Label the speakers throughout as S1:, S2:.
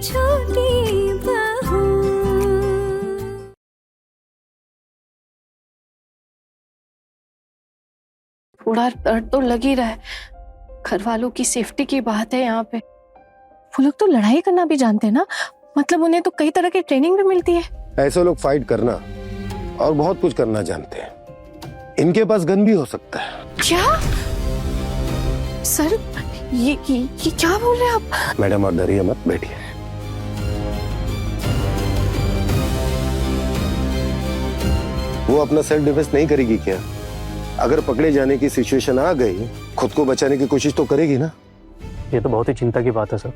S1: छोटी बहू।
S2: थोड़ा दर्द तो लग ही रहा है, घर वालों की सेफ्टी की बात है यहाँ पे। वो लोग तो लड़ाई करना भी जानते हैं ना, मतलब उन्हें तो कई तरह की ट्रेनिंग भी मिलती है।
S3: ऐसे लोग फाइट करना और बहुत कुछ करना जानते हैं। इनके पास गन भी हो सकता है।
S2: क्या सर, ये क्या बोल रहे हैं आप?
S3: मैडम और डरिए मत, बैठिए। वो अपना सेल्फ डिफेंस नहीं करेगी क्या? अगर पकड़े जाने की सिचुएशन आ गई, खुद को बचाने की कोशिश तो करेगी ना।
S4: ये तो बहुत ही चिंता की बात है सर,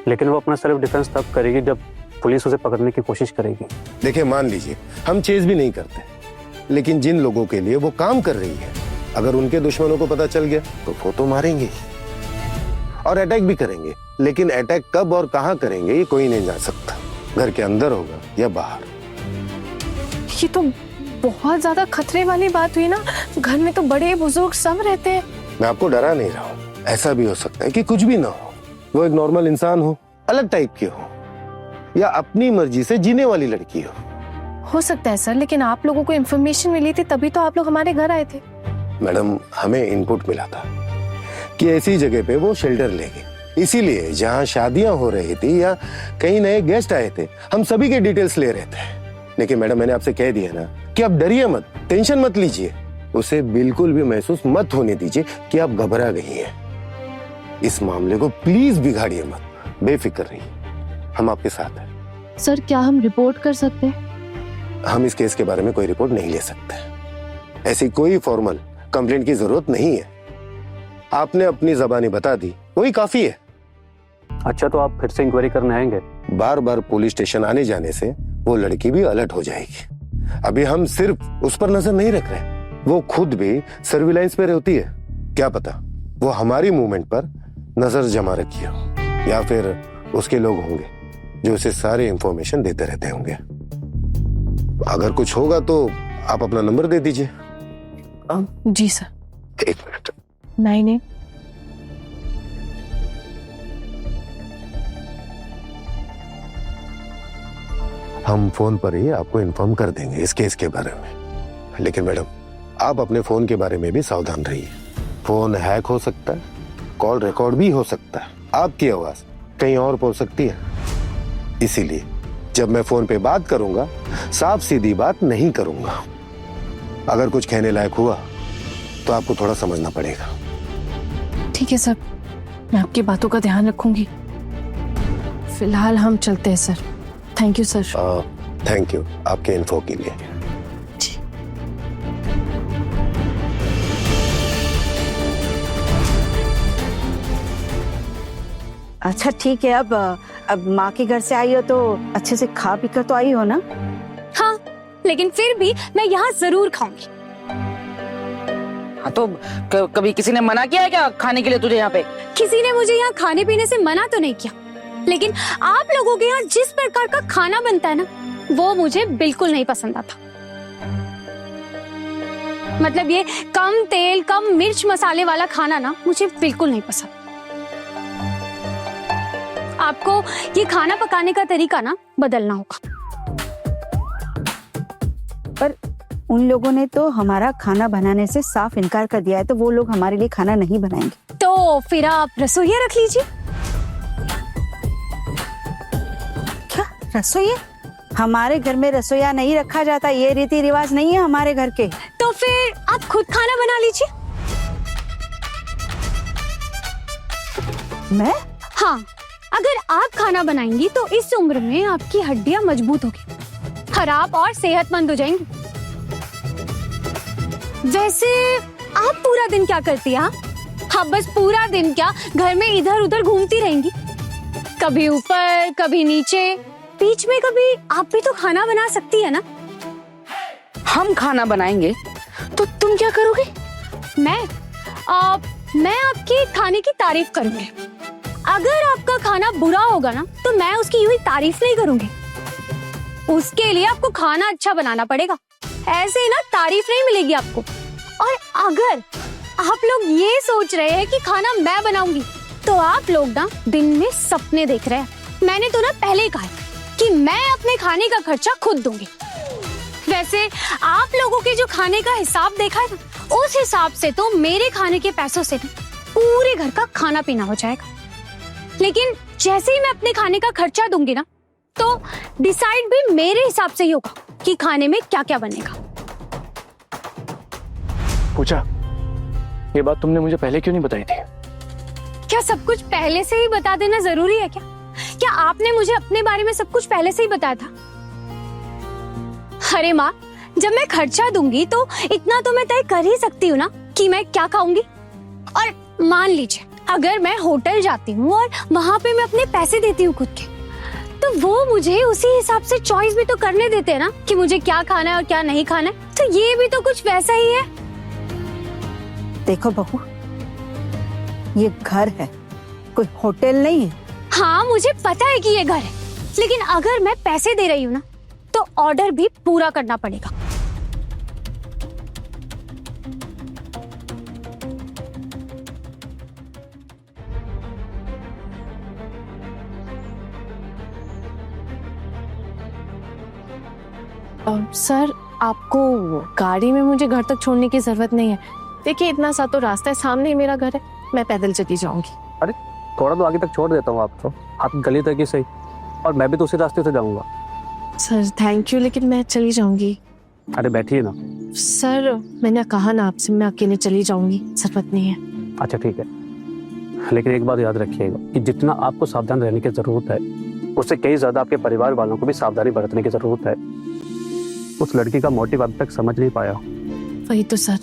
S4: लेकिन वो अपना सेल्फ डिफेंस तब करेगी जब पुलिस उसे पकड़ने की कोशिश करेगी।
S3: देखिए, मान लीजिए हम चेज भी नहीं करते, लेकिन जिन लोगों के लिए वो काम कर रही है, अगर उनके दुश्मनों को पता चल गया तो वो तो मारेंगे और अटैक भी करेंगे। लेकिन अटैक कब और कहां करेंगे ये कोई नहीं जान सकता, घर के अंदर होगा या बाहर।
S2: ये तो बहुत ज्यादा खतरे वाली बात हुई ना, घर में तो बड़े बुजुर्ग सब रहते हैं।
S3: मैं आपको डरा नहीं रहा हूँ, ऐसा भी हो सकता है कि कुछ भी ना हो, वो एक नॉर्मल इंसान हो, अलग टाइप के हो, या अपनी मर्जी से जीने वाली लड़की
S2: हो सकता है सर, लेकिन आप लोगों को इन्फॉर्मेशन मिली थी तभी तो आप लोग हमारे घर आए थे।
S3: मैडम, हमें इनपुट मिला था कि ऐसी जगह पे वो शेल्टर लेंगे, इसीलिए जहाँ शादियां हो रही थी या कहीं नए गेस्ट आए थे, हम सभी के डिटेल्स ले रहे थे। लेकिन मैडम, मैंने आपसे कह दिया ना कि आप डरिए मत, टेंशन मत लीजिए, उसे बिल्कुल भी महसूस मत होने दीजिए कि आप घबरा गई हैं। इस मामले को प्लीज बिगाड़िए मत, बेफिक्र रहिए, हम आपके साथ हैं।
S2: सर, क्या हम रिपोर्ट कर सकते हैं?
S3: हम इस केस के बारे में कोई रिपोर्ट नहीं ले सकते। ऐसी कोई फॉर्मल कंप्लेंट की जरूरत नहीं है। आपने अपनी ज़बानी बता दी, वही काफी है।
S4: अच्छा, तो आप फिर से इंक्वायरी करने आएंगे?
S3: बार बार पुलिस स्टेशन आने जाने से वो लड़की भी अलर्ट हो जाएगी। अभी हम सिर्फ उस पर नजर नहीं रख रहे, वो खुद भी सर्विलांस पे रहती है। क्या पता वो हमारी मूवमेंट पर नजर जमा रखी हो, या फिर उसके लोग होंगे जो उसे सारी इंफॉर्मेशन देते रहते होंगे। अगर कुछ होगा तो आप अपना नंबर दे दीजिए।
S2: जी सर।
S3: 1 मिनट।
S2: 98
S3: हम फोन पर ही आपको इन्फॉर्म कर देंगे इस केस के बारे में। लेकिन मैडम, आप अपने फोन के बारे में भी सावधान रहिए। फोन हैक हो सकता है, कॉल रिकॉर्ड भी हो सकता है, आपकी आवाज कहीं और पहुंच सकती है। इसीलिए जब मैं फोन पे बात करूंगा, साफ सीधी बात नहीं करूंगा। अगर कुछ कहने लायक हुआ तो आपको थोड़ा समझना पड़ेगा।
S2: ठीक है सर, मैं आपकी बातों का ध्यान रखूंगी। फिलहाल हम चलते हैं sir. Thank you sir.
S3: Thank you आपके इन्फो के लिए।
S2: जी।
S5: अच्छा ठीक है, अब माँ के घर से आई हो तो अच्छे से खा पी कर तो आई हो ना?
S6: हाँ, लेकिन फिर भी मैं यहाँ जरूर खाऊंगी।
S7: हाँ, तो कभी किसी ने मना किया है क्या खाने के लिए तुझे यहाँ पे?
S6: किसी ने मुझे यहाँ खाने पीने से मना तो नहीं किया, लेकिन आप लोगों के यहाँ जिस प्रकार का खाना बनता है ना, वो मुझे बिल्कुल नहीं पसंद आता। मतलब ये कम तेल कम मिर्च मसाले वाला खाना ना मुझे बिल्कुल नहीं पसंद। आपको ये खाना पकाने का तरीका ना बदलना होगा।
S5: पर उन लोगों ने तो हमारा खाना बनाने से साफ इनकार कर दिया है, तो वो लोग हमारे लिए खाना नहीं बनाएंगे।
S6: तो फिर आप रसोइया रख लीजिए।
S5: क्या रसोइया? हमारे घर में रसोइया नहीं रखा जाता, ये रीति रिवाज नहीं है हमारे घर के।
S6: तो फिर आप खुद खाना बना लीजिए।
S5: मैं?
S6: हाँ, अगर आप खाना बनाएंगी तो इस उम्र में आपकी हड्डियां मजबूत होगी, खराब और सेहतमंद हो जाएंगी। वैसे आप पूरा दिन क्या करती हैं? हाँ, बस पूरा दिन क्या, घर में इधर उधर घूमती रहेंगी, कभी ऊपर कभी नीचे, बीच में कभी आप भी तो खाना बना सकती है ना।
S7: हम खाना बनाएंगे तो तुम क्या करोगे?
S6: मैं आपके खाने की तारीफ करूंगी। अगर आपका खाना बुरा होगा ना तो मैं उसकी यूं ही तारीफ नहीं करूंगी। उसके लिए आपको खाना अच्छा बनाना पड़ेगा, ऐसे ना तारीफ नहीं मिलेगी आपको। और अगर आप लोग ये सोच रहे हैं कि खाना मैं बनाऊंगी, तो आप लोग ना दिन में सपने देख रहे हैं। मैंने तो ना पहले ही कहा कि मैं अपने खाने का खर्चा खुद दूंगी। वैसे आप लोगों के जो खाने का हिसाब देखा है ना, उस हिसाब से तो मेरे खाने के पैसों से पूरे घर का खाना पीना हो जाएगा। लेकिन जैसे ही मैं अपने खाने का खर्चा दूंगी ना, तो डिसाइड भी मेरे हिसाब से ही होगा कि खाने में क्या क्या बनेगा।
S1: पूछा, ये बात तुमने मुझे पहले क्यों नहीं बताई थी?
S6: क्या सब कुछ पहले से ही बता देना जरूरी है क्या? क्या आपने मुझे अपने बारे में सब कुछ पहले से ही बताया था? अरे माँ, जब मैं खर्चा दूंगी तो इतना तो मैं तय कर ही सकती हूँ ना कि मैं क्या खाऊंगी। और मान लीजिए अगर मैं होटल जाती हूँ और वहां पे मैं अपने पैसे देती हूँ खुद के, तो वो मुझे उसी हिसाब से चॉइस भी तो करने देते हैं ना कि मुझे क्या खाना है और क्या नहीं खाना है। तो ये भी तो कुछ वैसा ही है।
S5: देखो बहू, ये घर है, कोई होटल नहीं है।
S6: हाँ, मुझे पता है कि ये घर है, लेकिन अगर मैं पैसे दे रही हूँ ना, तो ऑर्डर भी पूरा करना पड़ेगा।
S2: सर, आपको गाड़ी में मुझे घर तक छोड़ने की जरूरत नहीं है। देखिए, इतना सा तो रास्ता है, सामने ही मेरा घर है, मैं पैदल चली जाऊंगी।
S4: अरे थोड़ा तो आगे तक छोड़ देता हूँ आपको, आप गली तक ही सही, और मैं भी तो उसी रास्ते से जाऊंगा।
S2: सर थैंक यू, लेकिन मैं चली जाऊंगी।
S4: अरे बैठिए ना।
S2: सर मैंने कहा ना आपसे, मैं अकेले चली जाऊंगी, जरूरत नहीं है।
S4: अच्छा ठीक है, लेकिन एक बात याद रखिएगा कि जितना आपको सावधान रहने की जरूरत है, उससे कई ज्यादा आपके परिवार वालों को भी सावधानी बरतने की जरूरत है। उस लड़की का मोटिव अब तक समझ नहीं पाया।
S2: वही तो सर,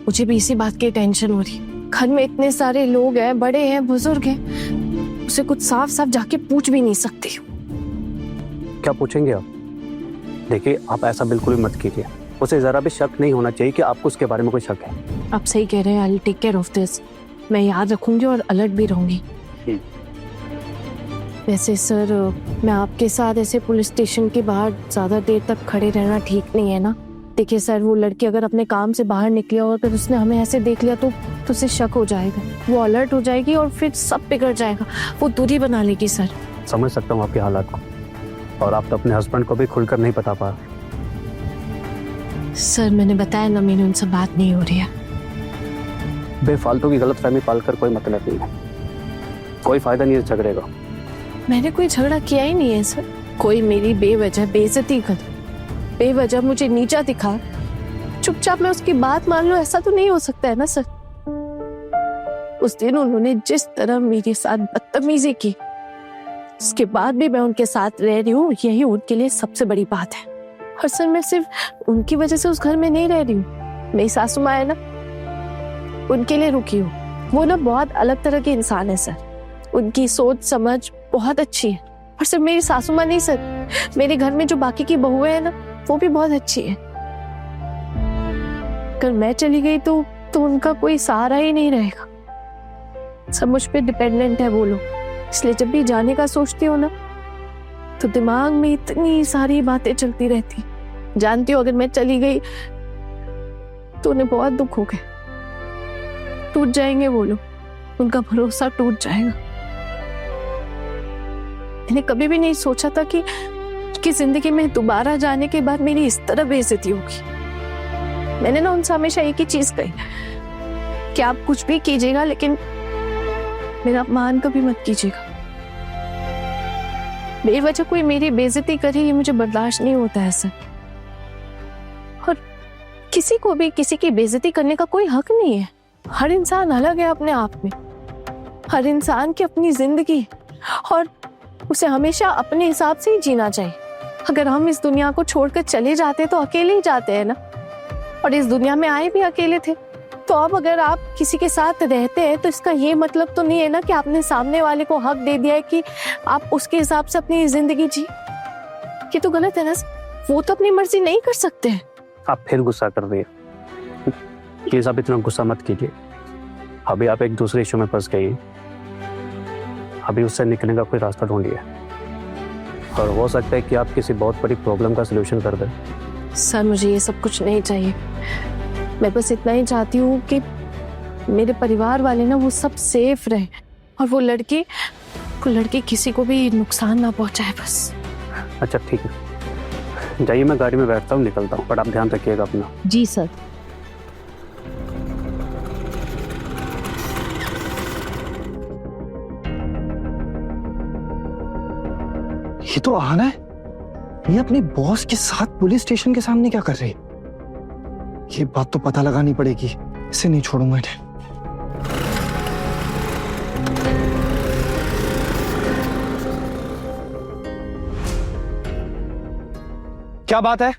S2: मुझे भी इसी बात की टेंशन हो रही। घर में इतने सारे लोग हैं, बड़े हैं, बुजुर्ग हैं, उसे कुछ साफ साफ जाके पूछ भी नहीं सकती।
S4: क्या पूछेंगे आप? देखिए, आप ऐसा बिल्कुल भी मत कीजिए। उसे जरा भी शक नहीं होना चाहिए कि आपको उसके बारे में कोई शक है।
S2: आप सही कह रहे हैं, I will take care of this. मैं याद रखूंगी और अलर्ट भी रहूंगी। वैसे सर, मैं आपके साथ ऐसे पुलिस स्टेशन के बाहर ज्यादा देर तक खड़े रहना ठीक नहीं है ना। देखिए सर, वो लड़की अगर अपने काम से बाहर निकली और अगर उसने हमें ऐसे देख लिया तो उसे शक हो जाएगा, वो अलर्ट हो जाएगी और फिर सब बिगड़ जाएगा। वो दूरी बना लेगी सर।
S4: समझ सकता हूँ आपके हालात को, और आप तो अपने हस्बैंड को भी खुलकर नहीं बता पा।
S2: सर मैंने बताया ना, मेरी उनसे बात नहीं हो रही है।
S4: बेफालतू की गलतफहमी पालकर कोई मतलब नहीं है, कोई फायदा नहीं है झगड़े का।
S2: मैंने कोई झगड़ा किया ही नहीं है सर। कोई मेरी बेवजह बेइज्जती कर, बेवजह मुझे नीचा दिखा, चुपचाप मैं उसकी बात मान लूं, ऐसा तो नहीं हो सकता है ना सर। उस दिन उन्होंने जिस तरह मेरे साथ बदतमीजी की, उसके बाद भी मैं उनके साथ रह रही हूँ, यही उनके लिए सबसे बड़ी बात है। और सर मैं सिर्फ उनकी वजह से उस घर में नहीं रह रही हूँ। मेरी सासू माँ है ना, उनके लिए रुकी हूँ। वो ना बहुत अलग तरह के इंसान है सर, उनकी सोच समझ बहुत अच्छी है। और सिर्फ मेरी सासू माँ नहीं सर, मेरे घर में जो बाकी की बहुएं हैं ना, वो भी बहुत अच्छी है। अगर मैं चली गई तो उनका कोई सहारा ही नहीं रहेगा। सब मुझ पे डिपेंडेंट है वो लोग, इसलिए जब भी जाने का सोचती हो ना, तो दिमाग में इतनी सारी बातें चलती रहती। जानती हो, अगर मैं चली गई तो उन्हें बहुत दुख होगा, टूट जाएंगे वो लोग, उनका भरोसा टूट जाएगा। मैंने कभी भी नहीं सोचा था कि जिंदगी में दोबारा जाने के बाद मेरी इस तरह बेइज्जती होगी। मैंने ना उनसे हमेशा एक ही चीज कही कि आप कुछ भी कीजिएगा, लेकिन मेरा अपमान कभी मत कीजिएगा। बेवजह कोई मेरी बेइज्जती करे, ये मुझे बर्दाश्त नहीं होता है सर। और किसी को भी किसी की बेइज्जती करने का कोई हक नहीं है। हर इंसान अलग है अपने आप में, हर इंसान की अपनी जिंदगी, और उसे हमेशा अपने हिसाब से ही जीना चाहिए। अगर हम इस दुनिया को छोड़कर चले जाते तो अकेले ही जाते हैं ना, और इस दुनिया में आए भी अकेले थे। तो अब अगर आप किसी के साथ रहते हैं तो इसका ये मतलब तो नहीं है ना कि आपने सामने वाले को हक दे दिया है कि आप उसके हिसाब से अपनी जिंदगी जी। ये तो गलत है ना, वो तो अपनी मर्जी नहीं कर सकते हैं।
S4: आप फिर गुस्सा कर रही है। प्लीज आप इतना गुस्सा मत कीजिए। अभी आप एक दूसरे इशू में फंस गई, अभी उससे निकलने का कोई रास्ता ढूंढिए, और हो सकता है कि आप किसी बहुत बड़ी प्रॉब्लम का सलूशन कर दें।
S2: सर मुझे ये सब कुछ नहीं चाहिए, मैं बस इतना ही चाहती हूँ कि मेरे परिवार वाले ना वो सब सेफ रहे, और वो लड़की वो लड़की किसी को भी नुकसान ना पहुंचाए बस।
S4: अच्छा ठीक है, जाइए, मैं गाड़ी में बैठता हूँ, निकलता हूँ, बट आप ध्यान रखिएगा अपना।
S2: जी सर।
S8: ये तो आना है, ये अपने बॉस के साथ पुलिस स्टेशन के सामने क्या कर रही है? ये बात तो पता लगानी पड़ेगी, इसे नहीं छोड़ूंगा इन्हें। क्या बात है?